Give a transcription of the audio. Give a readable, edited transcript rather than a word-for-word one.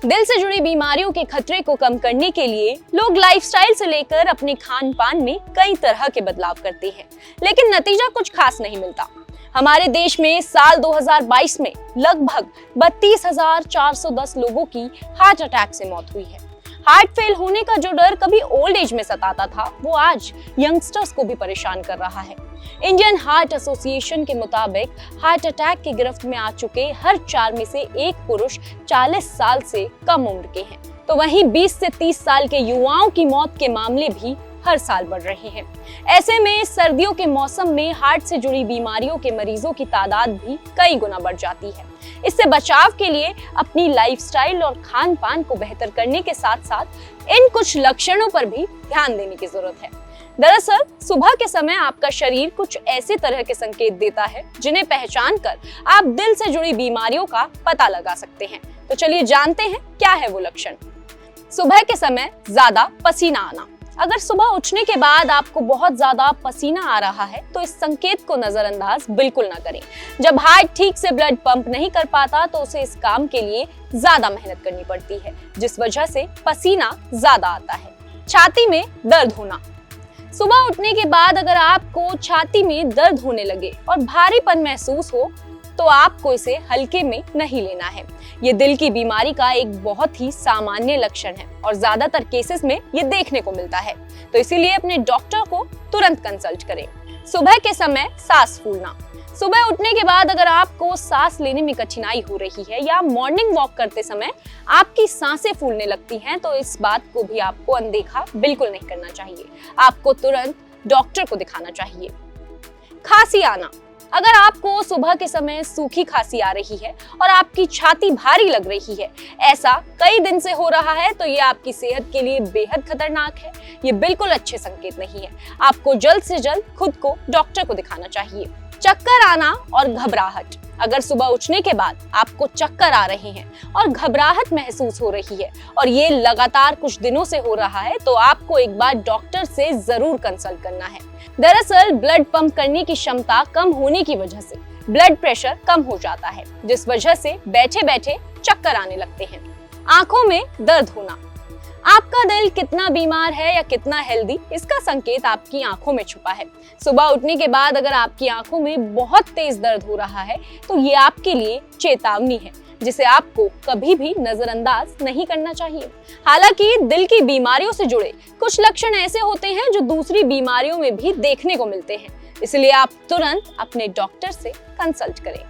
दिल से जुड़ी बीमारियों के खतरे को कम करने के लिए लोग लाइफस्टाइल से लेकर अपने खान पान में कई तरह के बदलाव करते हैं, लेकिन नतीजा कुछ खास नहीं मिलता। हमारे देश में साल 2022 में लगभग 32,410 लोगों की हार्ट अटैक से मौत हुई है। हार्ट फेल होने का जो डर कभी ओल्ड एज में सताता था, वो आज यंगस्टर्स को भी परेशान कर रहा है। इंडियन हार्ट एसोसिएशन के मुताबिक हार्ट अटैक की गिरफ्त में आ चुके हर 4 में से एक पुरुष 40 साल से कम उम्र के हैं, तो वहीं 20 से 30 साल के युवाओं की मौत के मामले भी हर साल बढ़ रहे हैं। ऐसे में सर्दियों के मौसम में हार्ट से जुड़ी बीमारियों के मरीजों की तादाद भी कई गुना बढ़ जाती है। इससे बचाव के लिए अपनी लाइफस्टाइल और खान पान को बेहतर करने के साथ साथ इन कुछ लक्षणों पर भी ध्यान देने की जरूरत है। दरअसल सुबह के समय आपका शरीर कुछ ऐसे तरह के संकेत देता है जिन्हें पहचान कर आप दिल से जुड़ी बीमारियों का पता लगा सकते हैं। तो चलिए जानते हैं क्या है वो लक्षण। सुबह के समय ज्यादा पसीना आना। अगर सुबह उठने के बाद आपको बहुत ज्यादा पसीना आ रहा है तो इस संकेत को नजरअंदाज बिल्कुल ना करें। जब हार्ट ठीक से ब्लड पंप नहीं कर पाता तो उसे इस काम के लिए ज्यादा मेहनत करनी पड़ती है, जिस वजह से पसीना ज्यादा आता है। छाती में दर्द होना। सुबह उठने के बाद अगर आपको छाती में दर्द होने लगे और भारीपन महसूस हो तो आपको इसे हल्के में नहीं लेना है। ये दिल की बीमारी का एक बहुत ही सामान्य लक्षण है और ज्यादातर केसेस में ये देखने को मिलता है, तो इसीलिए अपने डॉक्टर को तुरंत कंसल्ट करें। सुबह के समय सांस फूलना। सुबह उठने के बाद अगर आपको सांस लेने में कठिनाई हो रही है या मॉर्निंग वॉक करते समय आपकी सांसें फूलने लगती हैं, तो इस बात को भी आपको अनदेखा बिल्कुल नहीं करना चाहिए। आपको तुरंत डॉक्टर को दिखाना चाहिए। खांसी आना। अगर आपको सुबह के समय सूखी खांसी आ रही है और आपकी छाती भारी लग रही है, ऐसा कई दिन से हो रहा है, तो ये आपकी सेहत के लिए बेहद खतरनाक है। ये बिल्कुल अच्छे संकेत नहीं है। आपको जल्द से जल्द खुद को डॉक्टर को दिखाना चाहिए। चक्कर आना और घबराहट। अगर सुबह उठने के बाद आपको चक्कर आ रहे हैं और घबराहट महसूस हो रही है और ये लगातार कुछ दिनों से हो रहा है, तो आपको एक बार डॉक्टर से जरूर कंसल्ट करना है। दरअसल ब्लड पंप करने की क्षमता कम होने की वजह से ब्लड प्रेशर कम हो जाता है, जिस वजह से बैठे बैठे चक्कर आने लगते हैं। आंखों में दर्द होना। आपका दिल कितना बीमार है या कितना हेल्दी, इसका संकेत आपकी आंखों में छुपा है। सुबह उठने के बाद अगर आपकी आंखों में बहुत तेज दर्द हो रहा है तो ये आपके लिए चेतावनी है, जिसे आपको कभी भी नजरअंदाज नहीं करना चाहिए। हालांकि दिल की बीमारियों से जुड़े कुछ लक्षण ऐसे होते हैं जो दूसरी बीमारियों में भी देखने को मिलते हैं, इसलिए आप तुरंत अपने डॉक्टर से कंसल्ट करें।